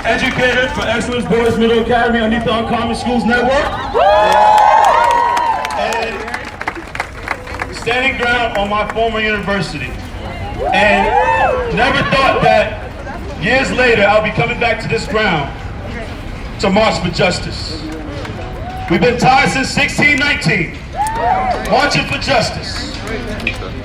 educator for Excellence Boys Middle Academy underneath the Uncommon Schools Network. And standing ground on my former university. And never thought that years later I'll be coming back to this ground to march for justice. We've been tied since 1619, marching for justice.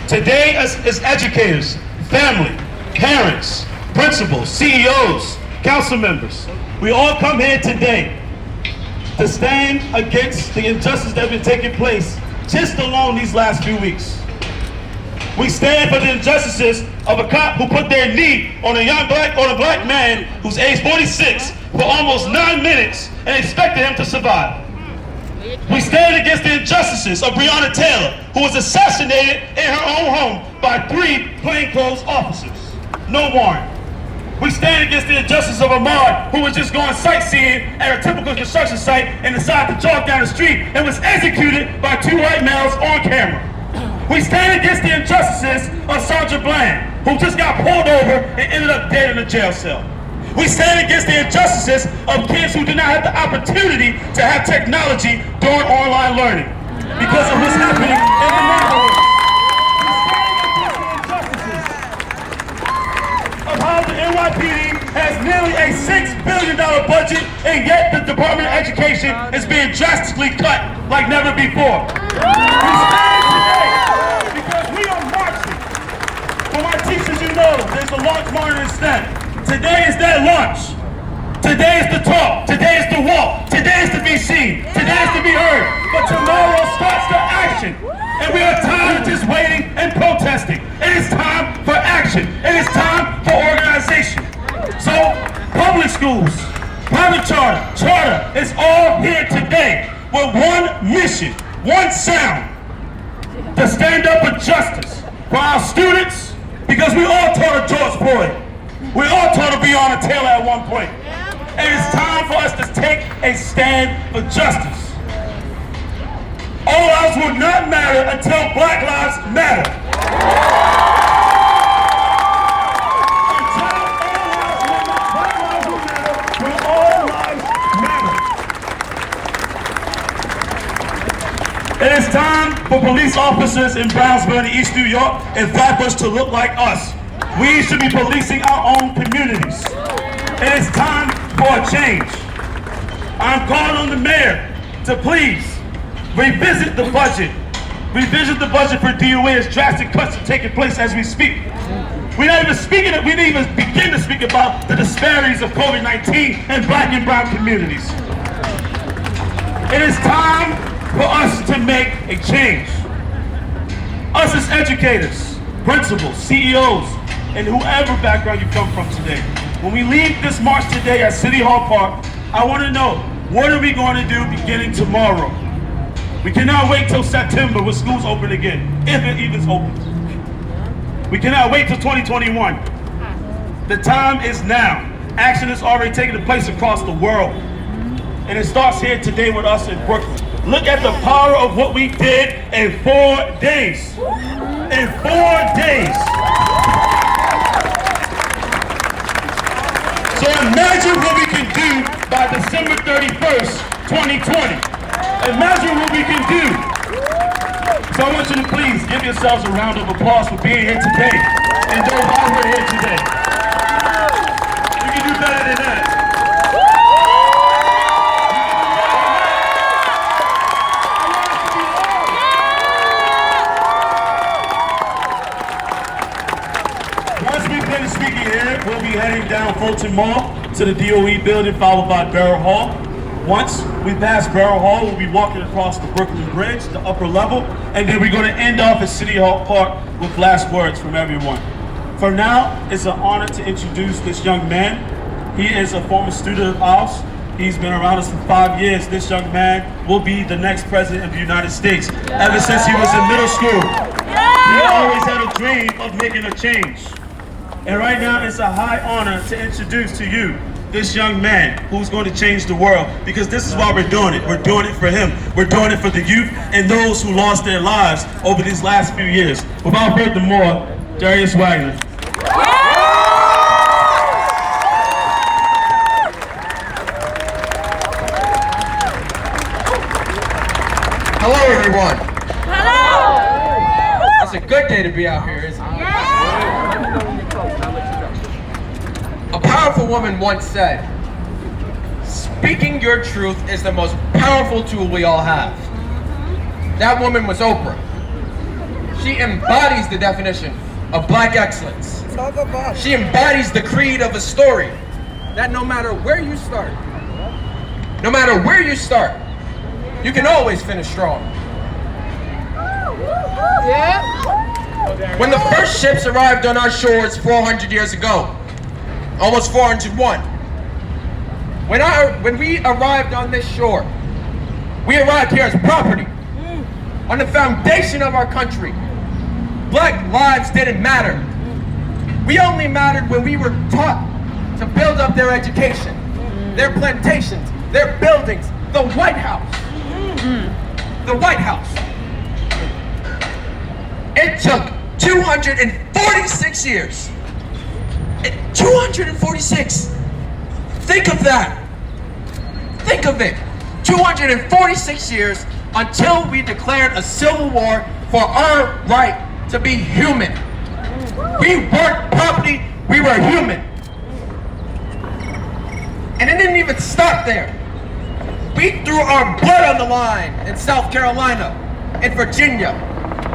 Today, as educators, family, parents, principals, CEOs, council members, we all come here today to stand against the injustice that has been taking place just alone these last few weeks. We stand for the injustices of a cop who put their knee on a black man who's age 46 for almost 9 minutes and expected him to survive. We stand against the injustices of Breonna Taylor, who was assassinated in her own home by 3 plainclothes officers. No warrant. We stand against the injustice of Ahmaud, who was just going sightseeing at a typical construction site and decided to jog down the street and was executed by 2 white males on camera. We stand against the injustices of Sandra Bland, who just got pulled over and ended up dead in a jail cell. We stand against the injustices of kids who do not have the opportunity to have technology during online learning because of what's happening in the neighborhood. Of how the NYPD has nearly a $6 billion budget, and yet the Department of Education is being drastically cut like never before. We stand today because we are marching. For my teachers, you know, there's the launch monitor in STEM. Today is that launch. Today is the talk. Today is the walk. Today is to be seen. Today is to be heard. But tomorrow starts the action. And we are tired of just waiting and protesting. It is time for action. It is time for organization. So, public schools, private charter is all here today with one mission, one sound, to stand up for justice for our students, because we all taught a George Floyd. We all taught to Breonna Taylor at one point. And it's time for us to take a stand for justice. All lives will not matter until Black lives matter. Until all lives matter, when all lives matter. It is time for police officers in Brownsville and East New York and Flatbush to look like us. We should be policing our own communities. It is time for a change. I'm calling on the mayor to please revisit the budget. Revisit the budget for DOE as drastic cuts are taking place as we speak. We didn't even begin to speak about the disparities of COVID-19 in Black and brown communities. It is time for us to make a change. Us as educators, principals, CEOs, and whoever background you come from today. When we leave this march today at City Hall Park, I want to know, what are we going to do beginning tomorrow? We cannot wait till September when schools open again, if it even opens. We cannot wait till 2021. The time is now. Action is already taking place across the world. And it starts here today with us in Brooklyn. Look at the power of what we did in 4 days. In 4 days. So imagine what we can do by December 31st, 2020. Imagine what we can do. So I want you to please give yourselves a round of applause for being here today and those who are here today. You can do better than that. Once we finish speaking here, we'll be heading down Fulton Mall to the DOE building, followed by Barrow Hall. Once we pass Barrow Hall, we'll be walking across the Brooklyn Bridge, the upper level, and then we're going to end off at City Hall Park with last words from everyone. For now, it's an honor to introduce this young man. He is a former student of ours. He's been around us for 5 years. This young man will be the next president of the United States. Ever since he was in middle school, he always had a dream of making a change. And right now, it's a high honor to introduce to you this young man who's going to change the world, because this is why we're doing it. We're doing it for him. We're doing it for the youth and those who lost their lives over these last few years. Without further ado, Darius Wagner. good day to be out here, isn't it? A powerful woman once said, speaking your truth is the most powerful tool we all have. That woman was Oprah. She embodies the definition of black excellence. She embodies the creed of a story that no matter where you start, you can always finish strong. When the first ships arrived on our shores 400 years ago, almost 401, when we arrived on this shore, we arrived here as property, on the foundation of our country. Black lives didn't matter. We only mattered when we were taught to build up their education, their plantations, their buildings, the White House. The White House. It took 246 years. 246. Think of that. Think of it. 246 years until we declared a civil war for our right to be human. We weren't property, we were human. And it didn't even stop there. We threw our blood on the line in South Carolina, in Virginia.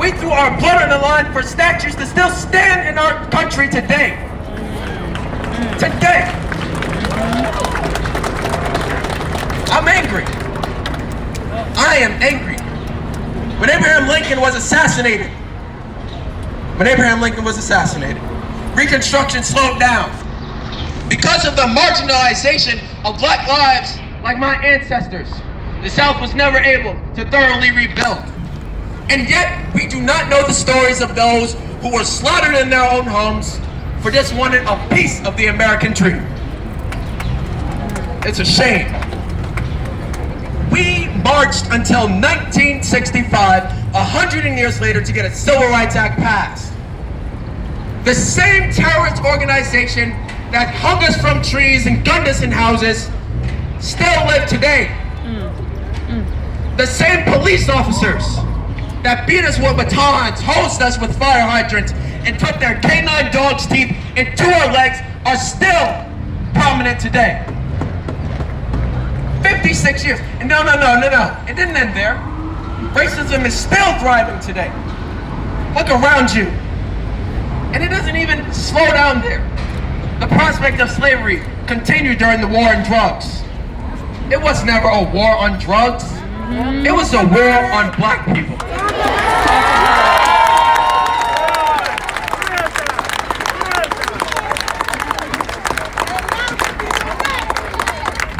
We threw our blood on the line for statues to still stand in our country today. Today. I'm angry. I am angry. When Abraham Lincoln was assassinated, Reconstruction slowed down. Because of the marginalization of black lives like my ancestors, the South was never able to thoroughly rebuild. And yet, we do not know the stories of those who were slaughtered in their own homes for just wanting a piece of the American dream. It's a shame. We marched until 1965, 100 years later, to get a Civil Rights Act passed. The same terrorist organization that hung us from trees and gunned us in houses still live today. The same police officers that beat us with batons, hosed us with fire hydrants, and put their canine dog's teeth into our legs are still prominent today. 56 years. And no. It didn't end there. Racism is still thriving today. Look around you. And it doesn't even slow down there. The prospect of slavery continued during the war on drugs. It was never a war on drugs. It was a war on black people.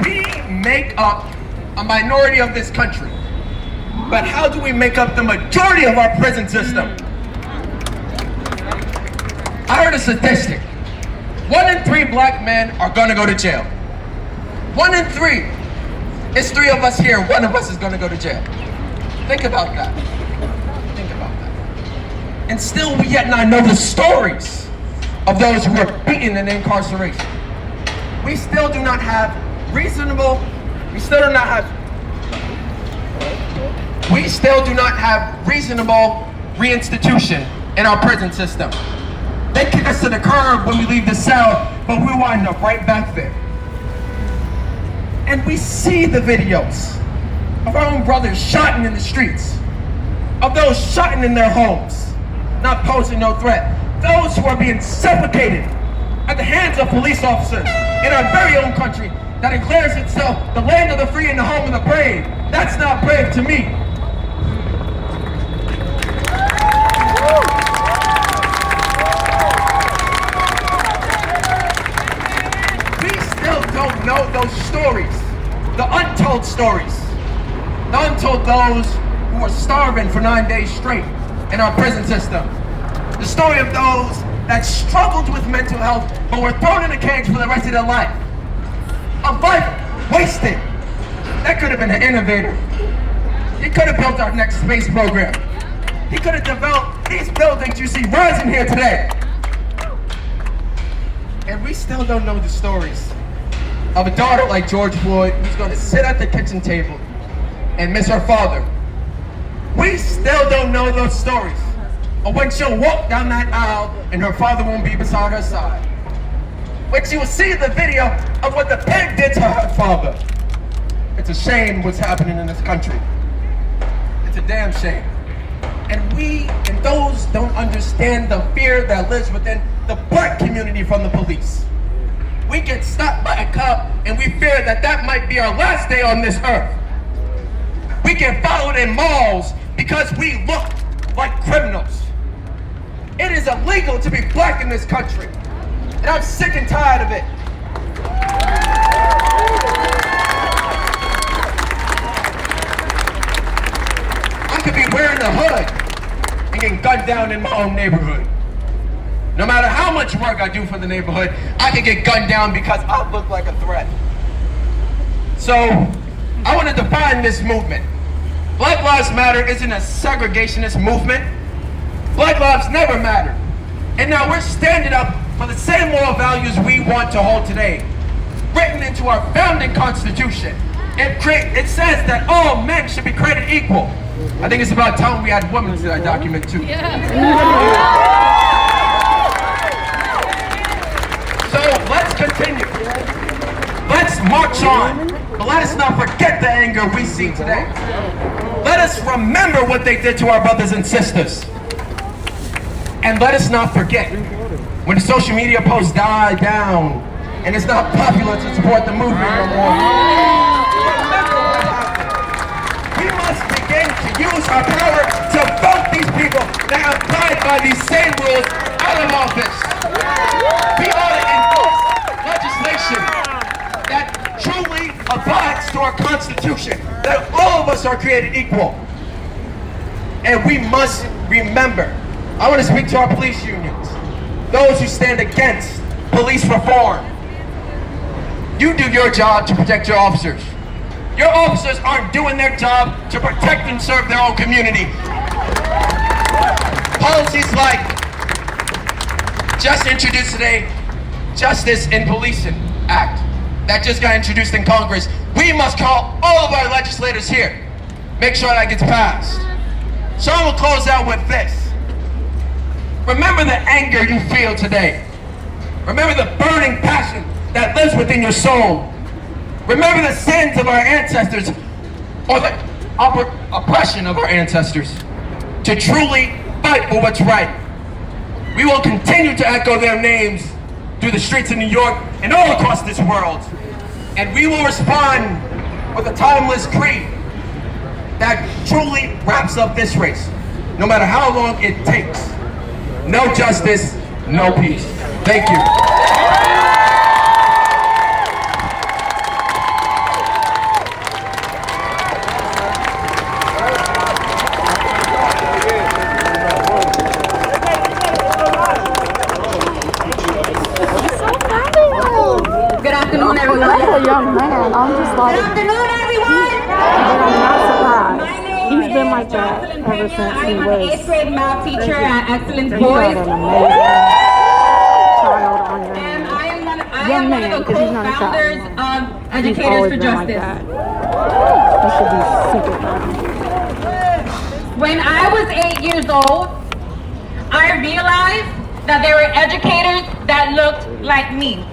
We make up a minority of this country. But how do we make up the majority of our prison system? I heard a statistic. 1 in 3 black men are gonna go to jail. 1 in 3. It's 3 of us here, 1 of us is gonna go to jail. Think about that. Think about that. And still we yet not know the stories of those who were beaten in incarceration. We still do not have reasonable reinstitution in our prison system. They kick us to the curb when we leave the cell, but we wind up right back there. And we see the videos of our own brothers shot in the streets, of those shot in their homes, not posing no threat, those who are being suffocated at the hands of police officers in our very own country that declares itself the land of the free and the home of the brave. That's not brave to me. Know those stories, the untold stories, the untold those who were starving for 9 days straight in our prison system, the story of those that struggled with mental health but were thrown in a cage for the rest of their life. A life wasted. That could have been an innovator. He could have built our next space program. He could have developed these buildings you see rising here today. And we still don't know the stories of a daughter like George Floyd who's going to sit at the kitchen table and miss her father. We still don't know those stories or when she'll walk down that aisle and her father won't be beside her side. When she will see the video of what the pig did to her father. It's a shame what's happening in this country. It's a damn shame. And we and those don't understand the fear that lives within the black community from the police. We get stopped by a cop and we fear that that might be our last day on this earth. We get followed in malls because we look like criminals. It is illegal to be black in this country. And I'm sick and tired of it. I could be wearing a hood and getting gunned down in my own neighborhood. No matter how much work I do for the neighborhood, I could get gunned down because I look like a threat. So, I want to define this movement. Black Lives Matter isn't a segregationist movement. Black lives never mattered. And now we're standing up for the same moral values we want to hold today. Written into our founding constitution. It says that all men should be created equal. I think it's about time we had women to that document too. Yeah. So let's continue. Let's march on. But let us not forget the anger we see today. Let us remember what they did to our brothers and sisters. And let us not forget, when the social media posts die down, and it's not popular to support the movement no more, we must begin to use our power to vote these people that abide by these same rules out of office. We ought to endorse legislation that truly abides to our Constitution, that all of us are created equal. And we must remember, I want to speak to our police unions, those who stand against police reform. You do your job to protect your officers. Your officers aren't doing their job to protect and serve their own community. Policies like just introduced today, Justice in Policing Act, that just got introduced in Congress. We must call all of our legislators here. Make sure that gets passed. So I will close out with this. Remember the anger you feel today. Remember the burning passion that lives within your soul. Remember the sins of our ancestors, or the oppression of our ancestors, to truly fight for what's right. We will continue to echo their names through the streets of New York and all across this world. And we will respond with a timeless creed that truly wraps up this race, no matter how long it takes. No justice, no peace. Thank you. Good afternoon, everyone. That's a young man. I'm just like, Good afternoon, everyone. but I'm not surprised. My name He's been is like that Jocelyn ever Pena. since I he am an was. 8th grade math teacher at Excellence You got Boys. an amazing child on your And hands. I am one Young of man, the 'cause he's not a child co-founders anymore. of He's Educators always for been like Justice. that. He should be super proud. When I was 8 years old, I realized that there were educators that looked like me.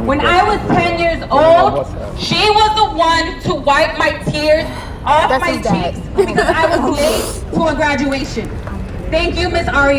When I was 10 years old, she was the one to wipe my tears off That's my his dad. cheeks because I was late to a graduation. Thank you, Miss Ari.